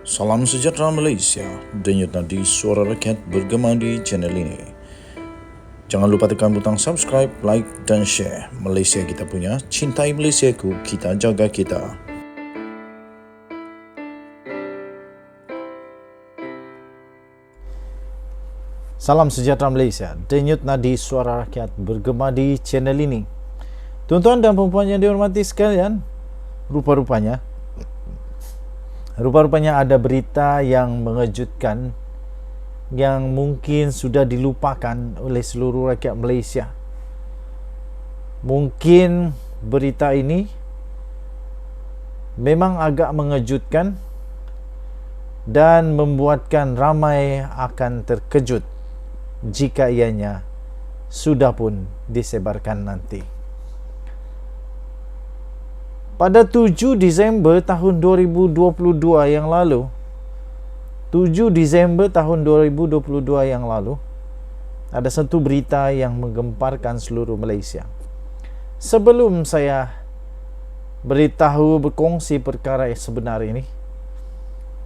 Salam sejahtera Malaysia, denyut nadi suara rakyat bergema di channel ini. Jangan lupa tekan butang subscribe, like dan share. Malaysia kita punya, cintai Malaysiaku, kita jaga kita. Salam sejahtera Malaysia, denyut nadi suara rakyat bergema di channel ini. Tuan-tuan dan puan-puan yang dihormati sekalian, rupa-rupanya ada berita yang mengejutkan yang mungkin sudah dilupakan oleh seluruh rakyat Malaysia. Mungkin berita ini memang agak mengejutkan dan membuatkan ramai akan terkejut jika ianya sudah pun disebarkan nanti. Pada 7 Disember tahun 2022 yang lalu, 7 Disember tahun 2022 yang lalu, ada satu berita yang menggemparkan seluruh Malaysia. Sebelum saya berkongsi perkara yang sebenar ini,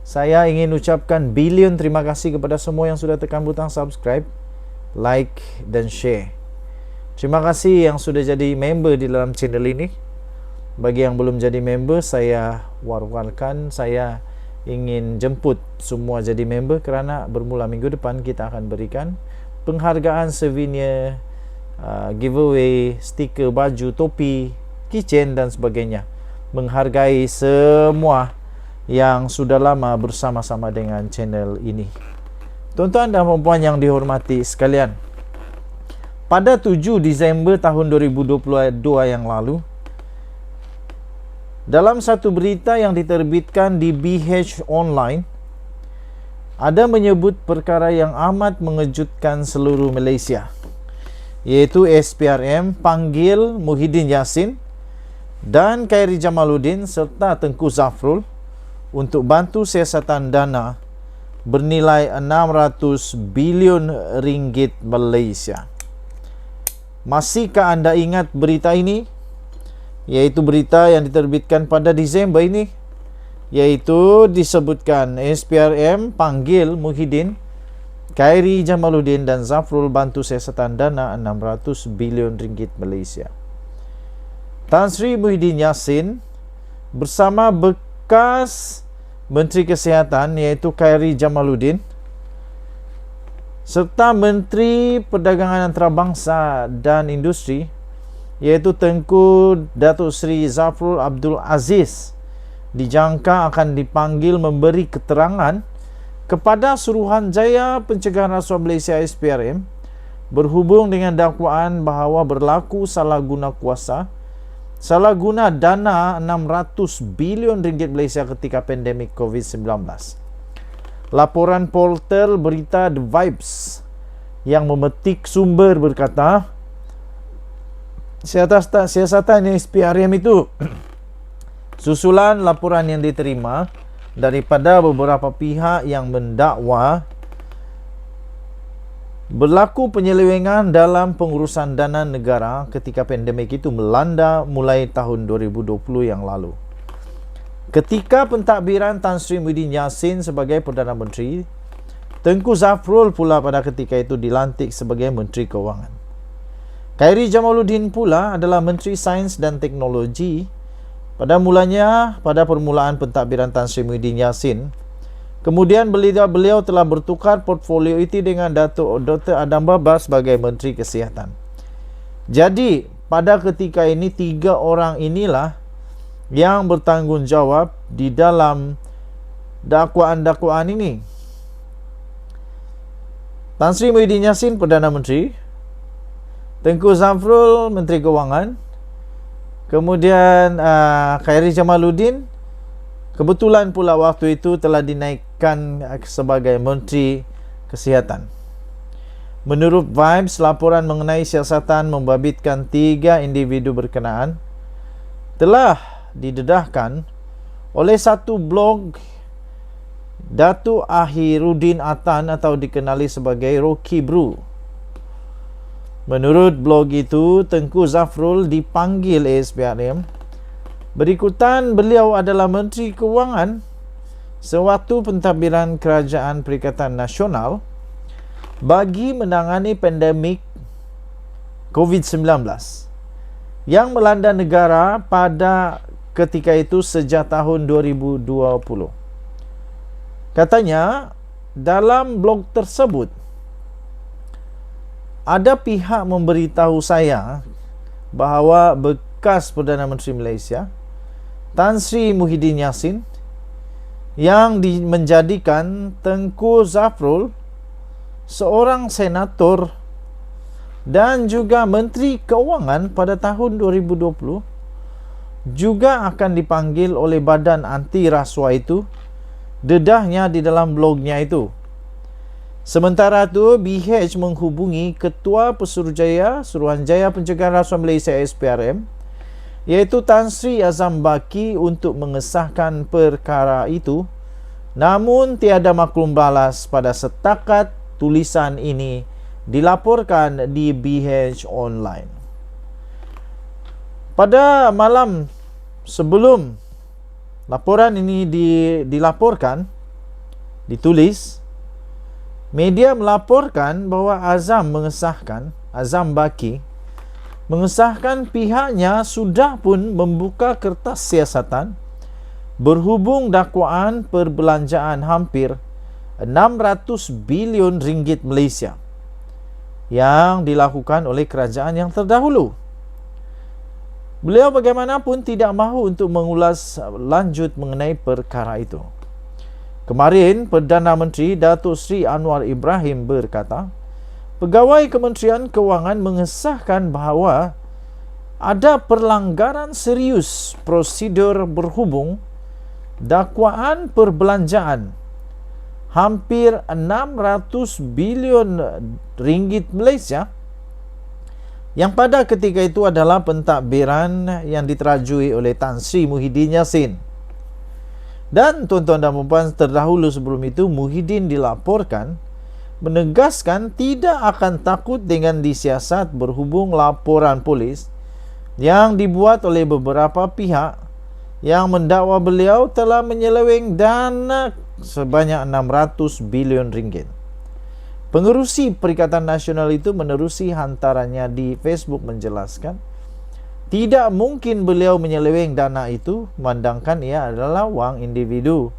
saya ingin ucapkan bilion terima kasih kepada semua yang sudah tekan butang subscribe, like dan share. Terima kasih yang sudah jadi member di dalam channel ini. Bagi yang belum jadi member, saya war-warkan, saya ingin jemput semua jadi member kerana bermula minggu depan kita akan berikan penghargaan souvenir, giveaway, stiker, baju, topi, keychain dan sebagainya. Menghargai semua yang sudah lama bersama-sama dengan channel ini. Tuan-tuan dan puan-puan yang dihormati sekalian, pada 7 Disember tahun 2022 yang lalu, dalam satu berita yang diterbitkan di BH Online, ada menyebut perkara yang amat mengejutkan seluruh Malaysia, iaitu SPRM panggil Muhyiddin Yassin dan Khairi Jamaluddin serta Tengku Zafrul untuk bantu siasatan dana bernilai 600 bilion ringgit Malaysia. Masihkah anda ingat berita ini? Yaitu berita yang diterbitkan pada Disember ini, yaitu disebutkan SPRM panggil Muhyiddin, Khairi Jamaluddin dan Zafrul bantu siasatan dana 600 bilion ringgit Malaysia. Tan Sri Muhyiddin Yassin bersama bekas Menteri Kesihatan iaitu Khairi Jamaluddin serta Menteri Perdagangan Antarabangsa dan Industri iaitu Tengku Datuk Seri Zafrul Abdul Aziz dijangka akan dipanggil memberi keterangan kepada Suruhanjaya Pencegahan Rasuah Malaysia SPRM berhubung dengan dakwaan bahawa berlaku salah guna kuasa, salah guna dana 600 bilion ringgit Malaysia ketika pandemik COVID-19. Laporan portal berita The Vibes yang memetik sumber berkata, siasatan SPRM itu susulan laporan yang diterima daripada beberapa pihak yang mendakwa berlaku penyelewengan dalam pengurusan dana negara ketika pandemik itu melanda mulai tahun 2020 yang lalu. Ketika pentadbiran Tan Sri Muhyiddin Yassin sebagai Perdana Menteri, Tengku Zafrul pula pada ketika itu dilantik sebagai Menteri Keuangan. Khairi Jamaluddin pula adalah Menteri Sains dan Teknologi pada permulaan pentadbiran Tan Sri Muhyiddin Yassin. Kemudian beliau telah bertukar portfolio itu dengan Dr. Adam Babas sebagai Menteri Kesihatan. Jadi, pada ketika ini 3 orang inilah yang bertanggungjawab di dalam dakwaan-dakwaan ini. Tan Sri Muhyiddin Yassin Perdana Menteri, Tengku Zafrul Menteri Keuangan, kemudian Khairi Jamaluddin kebetulan pula waktu itu telah dinaikkan sebagai Menteri Kesihatan. Menurut Vibes, laporan mengenai siasatan membabitkan 3 individu berkenaan telah didedahkan oleh satu blog Datuk Ahiruddin Atan atau dikenali sebagai Rocky Bru. Menurut blog itu, Tengku Zafrul dipanggil SPRM. Berikutan, beliau adalah Menteri Keuangan sewaktu pentadbiran Kerajaan Perikatan Nasional bagi menangani pandemik COVID-19 yang melanda negara pada ketika itu sejak tahun 2020. Katanya, dalam blog tersebut, ada pihak memberitahu saya bahawa bekas Perdana Menteri Malaysia, Tan Sri Muhyiddin Yassin, yang menjadikan Tengku Zafrul seorang senator dan juga Menteri Keuangan pada tahun 2020 juga akan dipanggil oleh badan anti rasuah itu, dedahnya di dalam blognya itu. Sementara itu, BH menghubungi Ketua Suruhanjaya Pencegahan Rasuah Malaysia SPRM, iaitu Tan Sri Azam Baki, untuk mengesahkan perkara itu, namun tiada maklum balas pada setakat tulisan ini dilaporkan di BH Online. Pada malam sebelum laporan ini dilaporkan, ditulis, media melaporkan bahawa Azam Baki mengesahkan pihaknya sudah pun membuka kertas siasatan berhubung dakwaan perbelanjaan hampir 600 bilion ringgit Malaysia yang dilakukan oleh kerajaan yang terdahulu. Beliau bagaimanapun tidak mahu untuk mengulas lanjut mengenai perkara itu. Kemarin, Perdana Menteri Datuk Seri Anwar Ibrahim berkata, Pegawai Kementerian Keuangan mengesahkan bahawa ada perlanggaran serius prosedur berhubung dakwaan perbelanjaan hampir 600 bilion ringgit Malaysia yang pada ketika itu adalah pentadbiran yang diterajui oleh Tan Sri Muhyiddin Yassin. Dan tuan-tuan dan puan, terdahulu sebelum itu Muhyiddin dilaporkan menegaskan tidak akan takut dengan disiasat berhubung laporan polis yang dibuat oleh beberapa pihak yang mendakwa beliau telah menyeleweng dana sebanyak 600 bilion ringgit. Pengerusi Perikatan Nasional itu menerusi hantarannya di Facebook menjelaskan, tidak mungkin beliau menyeleweng dana itu, memandangkan ia adalah wang individu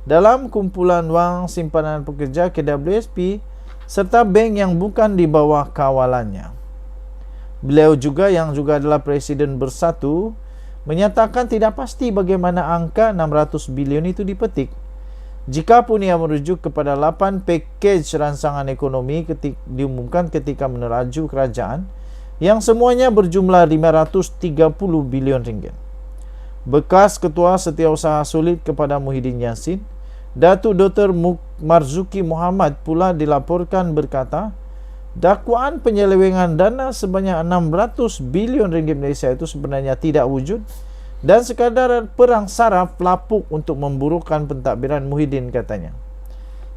dalam kumpulan wang simpanan pekerja KWSP serta bank yang bukan di bawah kawalannya. Beliau juga, yang juga adalah Presiden Bersatu, menyatakan tidak pasti bagaimana angka 600 bilion itu dipetik. Jikapun ia merujuk kepada 8 pakej rancangan ekonomi diumumkan ketika meneraju kerajaan yang semuanya berjumlah 530 bilion ringgit. Bekas Ketua Setiausaha Solid kepada Muhyiddin Yassin, Datuk Dr. Marzuki Muhammad pula dilaporkan berkata, dakwaan penyelewengan dana sebanyak 600 bilion ringgit Malaysia itu sebenarnya tidak wujud dan sekadar perang saraf lapuk untuk memburukkan pentadbiran Muhyiddin, katanya.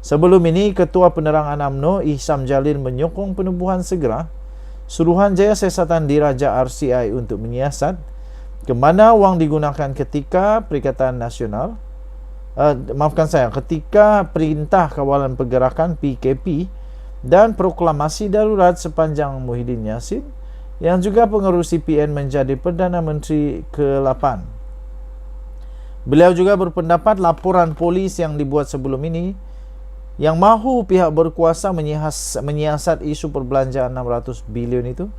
Sebelum ini, Ketua Penerangan UMNO Ihsan Jalil menyokong penubuhan segera Suruhanjaya Siasatan Diraja RCI untuk menyiasat ke mana wang digunakan ketika Perikatan Nasional, ketika Perintah Kawalan Pergerakan PKP dan proklamasi darurat sepanjang Muhyiddin Yassin yang juga pengerusi PN menjadi Perdana Menteri ke-8. Beliau juga berpendapat laporan polis yang dibuat sebelum ini yang mahu pihak berkuasa menyiasat isu perbelanjaan 600 bilion itu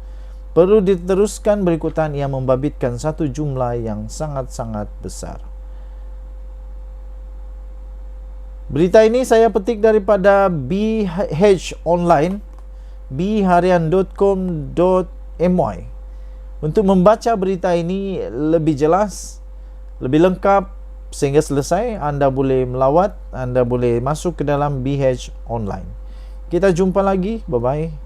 perlu diteruskan berikutan yang membabitkan satu jumlah yang sangat-sangat besar. Berita ini saya petik daripada BH Online, bharian.com.my. Untuk membaca berita ini lebih jelas, lebih lengkap sehingga selesai, anda boleh melawat, anda boleh masuk ke dalam BH Online. Kita jumpa lagi, bye-bye.